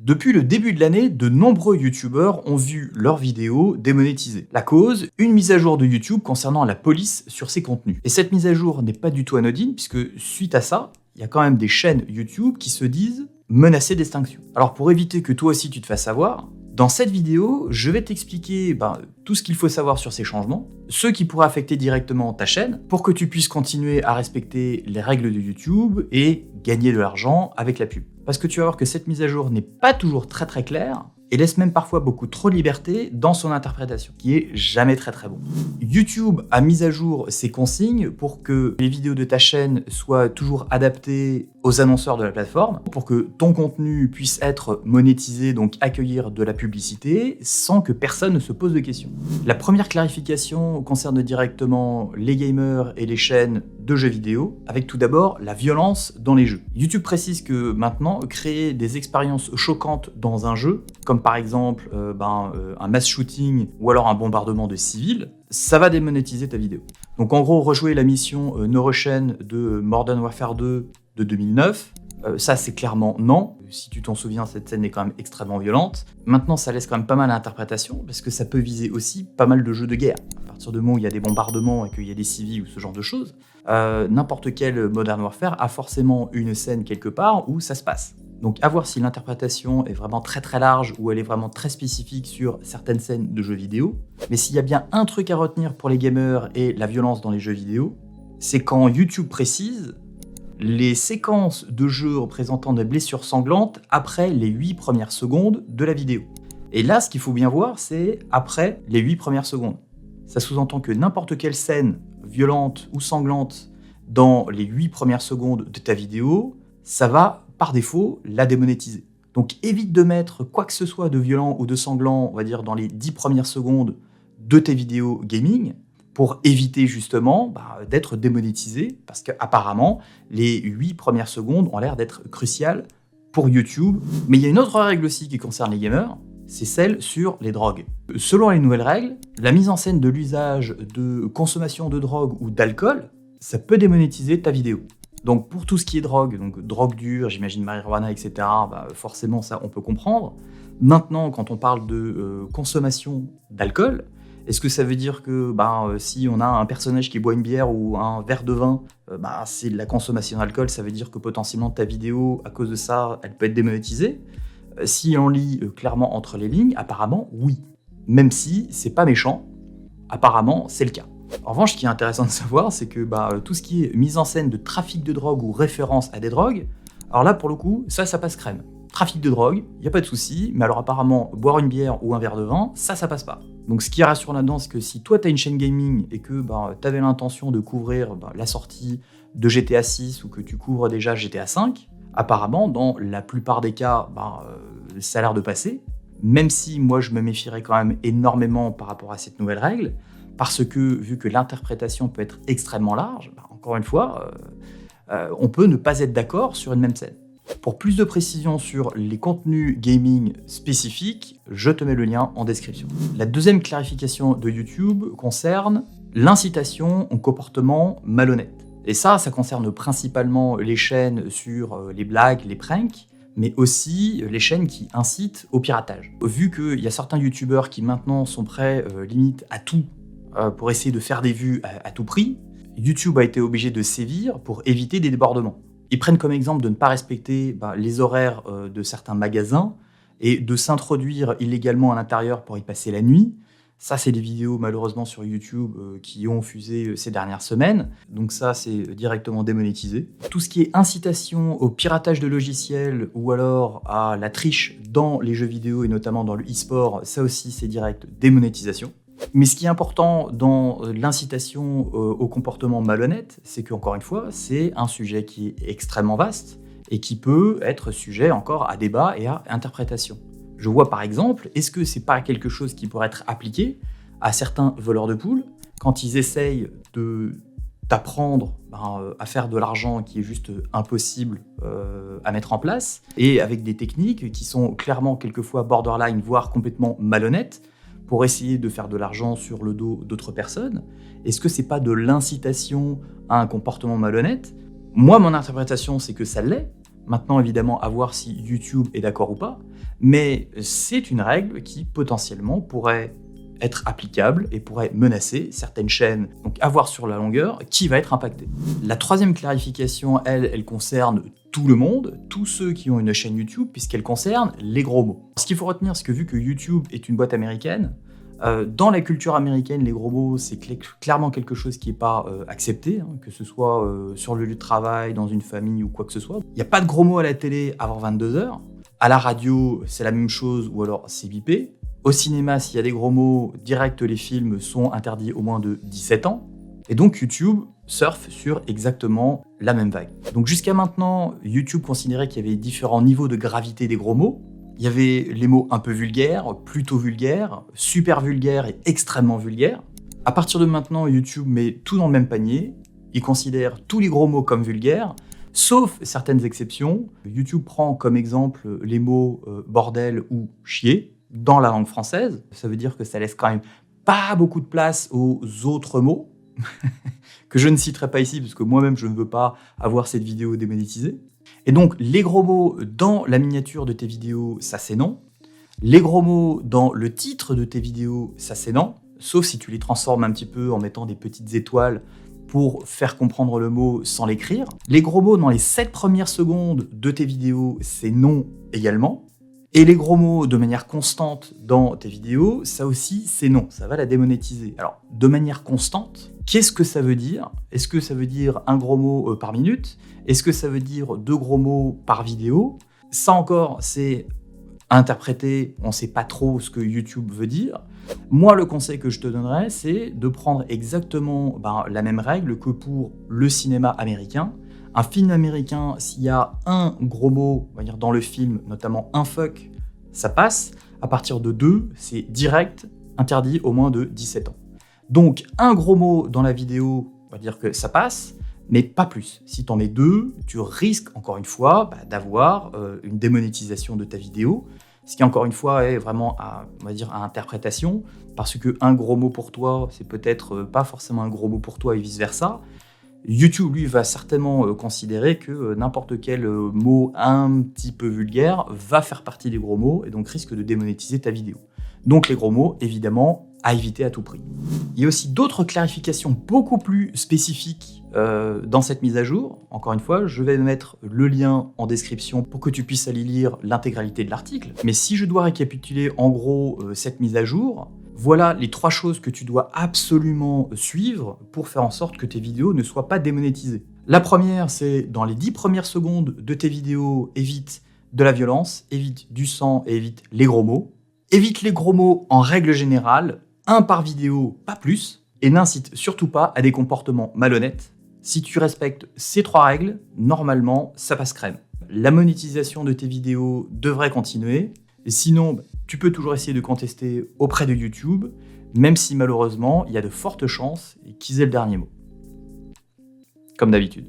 Depuis le début de l'année, de nombreux youtubeurs ont vu leurs vidéos démonétisées. La cause, une mise à jour de YouTube concernant la police sur ses contenus. Et cette mise à jour n'est pas du tout anodine, puisque suite à ça, il y a quand même des chaînes YouTube qui se disent menacées d'extinction. Alors pour éviter que toi aussi tu te fasses avoir, dans cette vidéo, je vais t'expliquer tout ce qu'il faut savoir sur ces changements, ceux qui pourraient affecter directement ta chaîne, pour que tu puisses continuer à respecter les règles de YouTube et gagner de l'argent avec la pub. Parce que tu vas voir que cette mise à jour n'est pas toujours très claire, et laisse même parfois beaucoup trop de liberté dans son interprétation, qui est jamais très bon. YouTube a mis à jour ses consignes pour que les vidéos de ta chaîne soient toujours adaptées aux annonceurs de la plateforme, pour que ton contenu puisse être monétisé, donc accueillir de la publicité, sans que personne ne se pose de questions. La première clarification concerne directement les gamers et les chaînes de jeux vidéo, avec tout d'abord la violence dans les jeux. YouTube précise que maintenant, créer des expériences choquantes dans un jeu, comme par exemple un mass shooting ou alors un bombardement de civils, ça va démonétiser ta vidéo. Donc en gros, rejouer la mission No Russian de Modern Warfare 2 de 2009, ça c'est clairement non. Si tu t'en souviens, cette scène est quand même extrêmement violente. Maintenant, ça laisse quand même pas mal à l'interprétation, parce que ça peut viser aussi pas mal de jeux de guerre. À partir du moment où il y a des bombardements et qu'il y a des civils ou ce genre de choses, n'importe quel Modern Warfare a forcément une scène quelque part où ça se passe. Donc à voir si l'interprétation est vraiment très large ou elle est vraiment très spécifique sur certaines scènes de jeux vidéo. Mais s'il y a bien un truc à retenir pour les gamers et la violence dans les jeux vidéo, c'est quand YouTube précise les séquences de jeux représentant des blessures sanglantes après les 8 premières secondes de la vidéo. Et là, ce qu'il faut bien voir, c'est après les 8 premières secondes. Ça sous-entend que n'importe quelle scène violente ou sanglante dans les 8 premières secondes de ta vidéo, ça va par défaut la démonétiser. Donc évite de mettre quoi que ce soit de violent ou de sanglant, on va dire dans les 10 premières secondes de tes vidéos gaming, pour éviter justement d'être démonétisé, parce qu'apparemment, les 8 premières secondes ont l'air d'être cruciales pour YouTube. Mais il y a une autre règle aussi qui concerne les gamers, c'est celle sur les drogues. Selon les nouvelles règles, la mise en scène de l'usage de consommation de drogue ou d'alcool, ça peut démonétiser ta vidéo. Donc pour tout ce qui est drogue, donc drogue dure, j'imagine marijuana, etc., forcément ça on peut comprendre. Maintenant, quand on parle de consommation d'alcool, est-ce que ça veut dire que si on a un personnage qui boit une bière ou un verre de vin, c'est de la consommation d'alcool, ça veut dire que potentiellement ta vidéo, à cause de ça, elle peut être démonétisée? Si on lit clairement entre les lignes, apparemment oui. Même si c'est pas méchant, apparemment c'est le cas. En revanche, ce qui est intéressant de savoir, c'est que tout ce qui est mise en scène de trafic de drogue ou référence à des drogues, alors là, pour le coup, ça passe crème. Trafic de drogue, il n'y a pas de souci, mais alors apparemment, boire une bière ou un verre de vin, ça passe pas. Donc ce qui est rassurant là-dedans, c'est que si toi, tu as une chaîne gaming et que tu avais l'intention de couvrir la sortie de GTA 6 ou que tu couvres déjà GTA 5, apparemment, dans la plupart des cas, ça a l'air de passer, même si moi, je me méfierais quand même énormément par rapport à cette nouvelle règle, parce que, vu que l'interprétation peut être extrêmement large, encore une fois, on peut ne pas être d'accord sur une même scène. Pour plus de précisions sur les contenus gaming spécifiques, je te mets le lien en description. La deuxième clarification de YouTube concerne l'incitation au comportement malhonnête. Et ça concerne principalement les chaînes sur les blagues, les pranks, mais aussi les chaînes qui incitent au piratage. Vu qu'il y a certains youtubeurs qui maintenant sont prêts limite à tout pour essayer de faire des vues à tout prix, YouTube a été obligé de sévir pour éviter des débordements. Ils prennent comme exemple de ne pas respecter les horaires de certains magasins et de s'introduire illégalement à l'intérieur pour y passer la nuit. Ça, c'est des vidéos malheureusement sur YouTube qui ont fusé ces dernières semaines. Donc ça, c'est directement démonétisé. Tout ce qui est incitation au piratage de logiciels ou alors à la triche dans les jeux vidéo et notamment dans le e-sport, ça aussi, c'est direct démonétisation. Mais ce qui est important dans l'incitation au comportement malhonnête, c'est qu'encore une fois, c'est un sujet qui est extrêmement vaste et qui peut être sujet encore à débat et à interprétation. Je vois par exemple, est-ce que c'est pas quelque chose qui pourrait être appliqué à certains voleurs de poules quand ils essayent de t'apprendre à faire de l'argent qui est juste impossible à mettre en place, et avec des techniques qui sont clairement quelquefois borderline, voire complètement malhonnêtes, pour essayer de faire de l'argent sur le dos d'autres personnes? Est-ce que c'est pas de l'incitation à un comportement malhonnête? Moi, mon interprétation, c'est que ça l'est, Maintenant, évidemment, à voir si YouTube est d'accord ou pas, mais c'est une règle qui potentiellement pourrait être applicable et pourrait menacer certaines chaînes. Donc à voir sur la longueur qui va être impacté. La troisième clarification, elle concerne tout le monde, tous ceux qui ont une chaîne YouTube, puisqu'elle concerne les gros mots. Ce qu'il faut retenir, c'est que vu que YouTube est une boîte américaine, dans la culture américaine, les gros mots, c'est clairement quelque chose qui n'est pas accepté, que ce soit sur le lieu de travail, dans une famille ou quoi que ce soit. Il n'y a pas de gros mots à la télé avant 22h. À la radio, c'est la même chose, ou alors c'est bipé. Au cinéma, s'il y a des gros mots, direct, les films sont interdits au moins de 17 ans. Et donc YouTube surfe sur exactement la même vague. Donc jusqu'à maintenant, YouTube considérait qu'il y avait différents niveaux de gravité des gros mots. Il y avait les mots un peu vulgaires, plutôt vulgaires, super vulgaires et extrêmement vulgaires. À partir de maintenant, YouTube met tout dans le même panier. Il considère tous les gros mots comme vulgaires, sauf certaines exceptions. YouTube prend comme exemple les mots bordel ou chier dans la langue française. Ça veut dire que ça laisse quand même pas beaucoup de place aux autres mots, que je ne citerai pas ici, parce que moi-même, je ne veux pas avoir cette vidéo démonétisée. Et donc, les gros mots dans la miniature de tes vidéos, ça c'est non. Les gros mots dans le titre de tes vidéos, ça c'est non. Sauf si tu les transformes un petit peu en mettant des petites étoiles pour faire comprendre le mot sans l'écrire. Les gros mots dans les 7 premières secondes de tes vidéos, c'est non également. Et les gros mots de manière constante dans tes vidéos, ça aussi, c'est non. Ça va la démonétiser. Alors, de manière constante, qu'est-ce que ça veut dire? Est-ce que ça veut dire un gros mot par minute? Est-ce que ça veut dire 2 gros mots par vidéo? Ça encore, c'est à interpréter. On ne sait pas trop ce que YouTube veut dire. Moi, le conseil que je te donnerais, c'est de prendre exactement la même règle que pour le cinéma américain. Un film américain, s'il y a un gros mot, on va dire dans le film, notamment un fuck, ça passe. À partir de 2, c'est direct, interdit au moins de 17 ans. Donc, un gros mot dans la vidéo, on va dire que ça passe, mais pas plus. Si tu en mets 2, tu risques, encore une fois, d'avoir une démonétisation de ta vidéo, ce qui, encore une fois, est vraiment à interprétation, parce qu'un gros mot pour toi, c'est peut-être pas forcément un gros mot pour toi et vice-versa. YouTube, lui, va certainement considérer que n'importe quel mot un petit peu vulgaire va faire partie des gros mots et donc risque de démonétiser ta vidéo. Donc les gros mots, évidemment, à éviter à tout prix. Il y a aussi d'autres clarifications beaucoup plus spécifiques dans cette mise à jour. Encore une fois, je vais mettre le lien en description pour que tu puisses aller lire l'intégralité de l'article. Mais si je dois récapituler en gros cette mise à jour, voilà les 3 choses que tu dois absolument suivre pour faire en sorte que tes vidéos ne soient pas démonétisées. La première, c'est dans les 10 premières secondes de tes vidéos, évite de la violence, évite du sang et évite les gros mots. Évite les gros mots en règle générale, 1 par vidéo, pas plus, et n'incite surtout pas à des comportements malhonnêtes. Si tu respectes ces 3 règles, normalement, ça passe crème. La monétisation de tes vidéos devrait continuer, et sinon, tu peux toujours essayer de contester auprès de YouTube, même si malheureusement, il y a de fortes chances qu'ils aient le dernier mot. Comme d'habitude.